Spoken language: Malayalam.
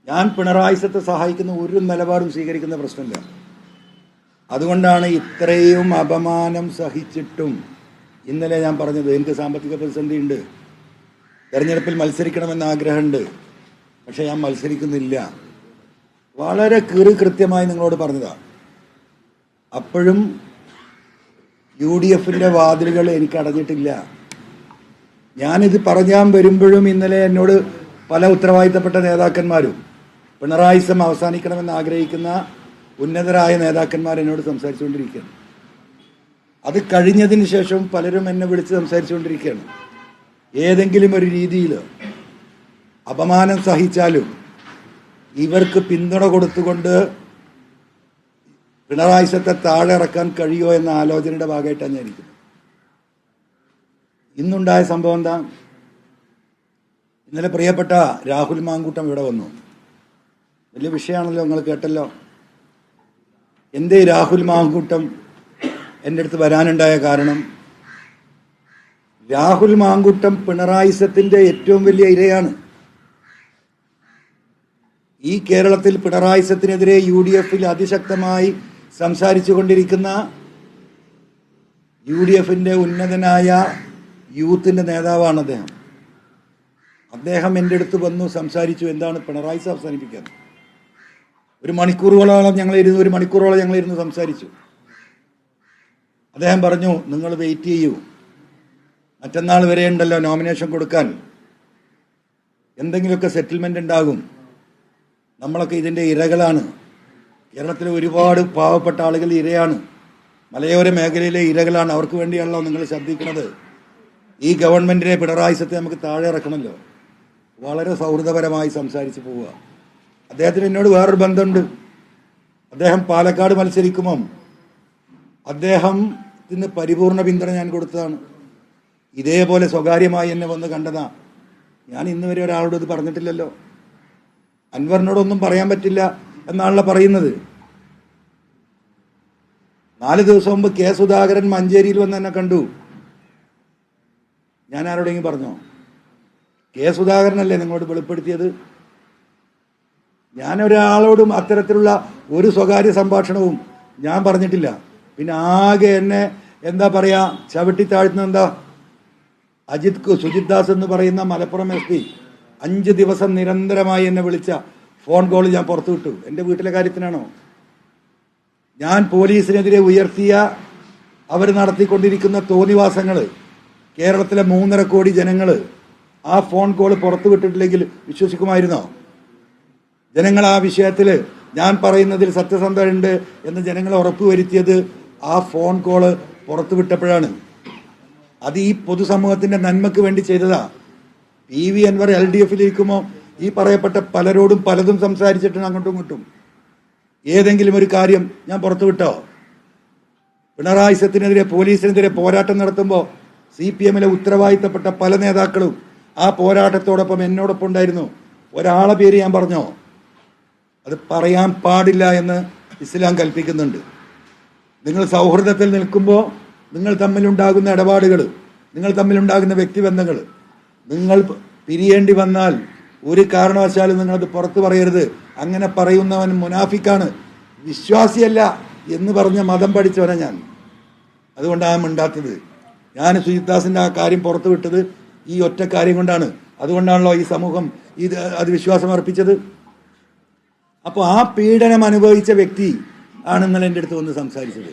ഞാൻ പിണറായിസത്തെ സഹായിക്കുന്ന ഒരു നിലപാടും സ്വീകരിക്കുന്ന പ്രശ്നമില്ല. അതുകൊണ്ടാണ് ഇത്രയും അപമാനം സഹിച്ചിട്ടും ഇന്നലെ ഞാൻ പറഞ്ഞത് എനിക്ക് സാമ്പത്തിക പ്രതിസന്ധി ഉണ്ട്, തെരഞ്ഞെടുപ്പിൽ മത്സരിക്കണമെന്ന് ആഗ്രഹമുണ്ട്, പക്ഷെ ഞാൻ മത്സരിക്കുന്നില്ല. വളരെ കൃത്യമായി നിങ്ങളോട് പറഞ്ഞതാണ്. അപ്പോഴും UDF വാതിലുകൾ എനിക്ക് അടഞ്ഞിട്ടില്ല. ഞാനിത് പറഞ്ഞാൻ വരുമ്പോഴും ഇന്നലെ എന്നോട് പല ഉത്തരവാദിത്തപ്പെട്ട നേതാക്കന്മാരും പിണറായിസം അവസാനിക്കണമെന്ന് ആഗ്രഹിക്കുന്ന ഉന്നതരായ നേതാക്കന്മാർ എന്നോട് സംസാരിച്ചുകൊണ്ടിരിക്കുകയാണ്. അത് കഴിഞ്ഞതിന് ശേഷം പലരും എന്നെ വിളിച്ച് സംസാരിച്ചുകൊണ്ടിരിക്കുകയാണ്. ഏതെങ്കിലും ഒരു രീതിയിൽ അപമാനം സഹിച്ചാലും ഇവർക്ക് പിന്തുണ കൊടുത്തുകൊണ്ട് പിണറായിസത്തെ താഴെ ഇറക്കാൻ കഴിയുമോ എന്ന ആലോചനയുടെ ഭാഗമായിട്ടാണ് ഞാൻ ഇരിക്കുന്നത്. ഇന്നുണ്ടായ സംഭവം എന്താ? ഇന്നലെ പ്രിയപ്പെട്ട രാഹുൽ മാങ്കൂട്ടം ഇവിടെ വന്നു. വലിയ വിഷയമാണല്ലോ, നിങ്ങൾ കേട്ടല്ലോ. എന്തേ രാഹുൽ മാങ്കൂട്ടം എൻ്റെ അടുത്ത് വരാനുണ്ടായ കാരണം? രാഹുൽ മാങ്കൂട്ടം പിണറായിസത്തിൻ്റെ ഏറ്റവും വലിയ ഇരയാണ്. ഈ കേരളത്തിൽ പിണറായിസത്തിനെതിരെ UDF അതിശക്തമായി സംസാരിച്ചു കൊണ്ടിരിക്കുന്ന UDF ഉന്നതനായ യൂത്തിൻ്റെ നേതാവാണ് അദ്ദേഹം. അദ്ദേഹം എൻ്റെ അടുത്ത് വന്നു സംസാരിച്ചു. എന്താണ് പിണറായിസ അവസാനിപ്പിക്കാൻ? ഒരു മണിക്കൂറോളം ഞങ്ങളിരുന്ന് സംസാരിച്ചു. അദ്ദേഹം പറഞ്ഞു, നിങ്ങൾ വെയിറ്റ് ചെയ്യൂ, മറ്റന്നാൾ വരെ ഉണ്ടല്ലോ നോമിനേഷൻ കൊടുക്കാൻ, എന്തെങ്കിലുമൊക്കെ സെറ്റിൽമെൻ്റ് ഉണ്ടാകും. നമ്മളൊക്കെ ഇതിൻ്റെ ഇരകളാണ്. കേരളത്തിലെ ഒരുപാട് പാവപ്പെട്ട ആളുകൾ ഇരയാണ്, മലയോര മേഖലയിലെ ഇരകളാണ്. അവർക്ക് വേണ്ടിയാണല്ലോ നിങ്ങൾ ശബ്ദിക്കുന്നത്. ഈ ഗവൺമെൻറ്റിനെ പിണറായിസത്തെ നമുക്ക് താഴെ ഇറക്കണമല്ലോ. വളരെ സൗഹൃദപരമായി സംസാരിച്ച് പോവുക. അദ്ദേഹത്തിന് എന്നോട് വേറൊരു ബന്ധമുണ്ട്. അദ്ദേഹം പാലക്കാട് മത്സരിക്കുമ്പം അദ്ദേഹത്തിന് പരിപൂർണ പിന്തുണ ഞാൻ കൊടുത്തതാണ്. ഇതേപോലെ സ്വകാര്യമായി എന്നെ വന്ന് കണ്ടതാ. ഞാൻ ഇന്ന് വരെ ഒരാളോട് ഇത് പറഞ്ഞിട്ടില്ലല്ലോ. അൻവറിനോടൊന്നും പറയാൻ പറ്റില്ല എന്നാണല്ലോ പറയുന്നത്. 4 ദിവസം മുമ്പ് K. സുധാകരൻ മഞ്ചേരിയിൽ വന്ന് എന്നെ കണ്ടു. ഞാൻ ആരോടെങ്കിലും പറഞ്ഞോ? K. സുധാകരനല്ലേ നിങ്ങളോട് വെളിപ്പെടുത്തിയത്? ഞാൻ ഒരാളോടും അത്തരത്തിലുള്ള ഒരു സ്വകാര്യ സംഭാഷണവും ഞാൻ പറഞ്ഞിട്ടില്ല. പിന്നെ ആകെ എന്നെ എന്താ പറയുക, ചവിട്ടി താഴ്ത്തുന്ന എന്താ, സുജിത് ദാസ് എന്ന് പറയുന്ന മലപ്പുറം SP 5 ദിവസം നിരന്തരമായി എന്നെ വിളിച്ച ഫോൺ കോൾ ഞാൻ പുറത്തു വിട്ടു. എൻ്റെ വീട്ടിലെ കാര്യത്തിനാണോ? ഞാൻ പോലീസിനെതിരെ ഉയർത്തിയ അവർ നടത്തിക്കൊണ്ടിരിക്കുന്ന തോന്നിവാസങ്ങൾ കേരളത്തിലെ 3.5 കോടി ജനങ്ങൾ ആ ഫോൺ കോൾ പുറത്തു വിട്ടിട്ടില്ലെങ്കിൽ വിശ്വസിക്കുമായിരുന്നോ? ജനങ്ങൾ ആ വിഷയത്തിൽ ഞാൻ പറയുന്നതിൽ സത്യസന്ധതയുണ്ട് എന്ന് ജനങ്ങൾ ഉറപ്പുവരുത്തിയത് ആ ഫോൺ കോള് പുറത്തു വിട്ടപ്പോഴാണ്. അത് ഈ പൊതുസമൂഹത്തിൻ്റെ നന്മയ്ക്ക് വേണ്ടി ചെയ്തതാ. PV അൻവർ LDF ഇരിക്കുമ്പോൾ ഈ പറയപ്പെട്ട പലരോടും പലതും സംസാരിച്ചിട്ടുണ്ട് അങ്ങോട്ടും ഇങ്ങോട്ടും. ഏതെങ്കിലും ഒരു കാര്യം ഞാൻ പുറത്തു വിട്ടോ? പിണറായിസത്തിനെതിരെ പോലീസിനെതിരെ പോരാട്ടം നടത്തുമ്പോൾ CPM ഉത്തരവാദിത്തപ്പെട്ട പല നേതാക്കളും ആ പോരാട്ടത്തോടൊപ്പം എന്നോടൊപ്പം ഉണ്ടായിരുന്നു. ഒരാളെ പേര് ഞാൻ പറഞ്ഞോ? അത് പറയാൻ പാടില്ല എന്ന് ഇസ്ലാം കൽപ്പിക്കുന്നുണ്ട്. നിങ്ങൾ സൗഹൃദത്തിൽ നിൽക്കുമ്പോൾ നിങ്ങൾ തമ്മിലുണ്ടാകുന്ന ഇടപാടുകൾ, നിങ്ങൾ തമ്മിലുണ്ടാകുന്ന വ്യക്തിബന്ധങ്ങൾ, നിങ്ങൾ പിരിയേണ്ടി വന്നാൽ ഒരു കാരണവശാലും നിങ്ങളത് പുറത്തു പറയരുത്. അങ്ങനെ പറയുന്നവൻ മുനാഫിക്കാണ്, വിശ്വാസിയല്ല എന്ന് പറഞ്ഞ മതം പഠിച്ചവനാ ഞാൻ. അതുകൊണ്ടാണ് മിണ്ടാത്തത്. ഞാൻ സുജിത് ദാസിൻ്റെ ആ കാര്യം പുറത്തു വിട്ടത് ഈ ഒറ്റ കാര്യം കൊണ്ടാണ്. അതുകൊണ്ടാണല്ലോ ഈ സമൂഹം അത് വിശ്വാസം അർപ്പിച്ചത്. അപ്പോൾ ആ പീഡനം അനുഭവിച്ച വ്യക്തി ആണ് ഇന്നലെ എൻ്റെ അടുത്ത് വന്ന് സംസാരിച്ചത്.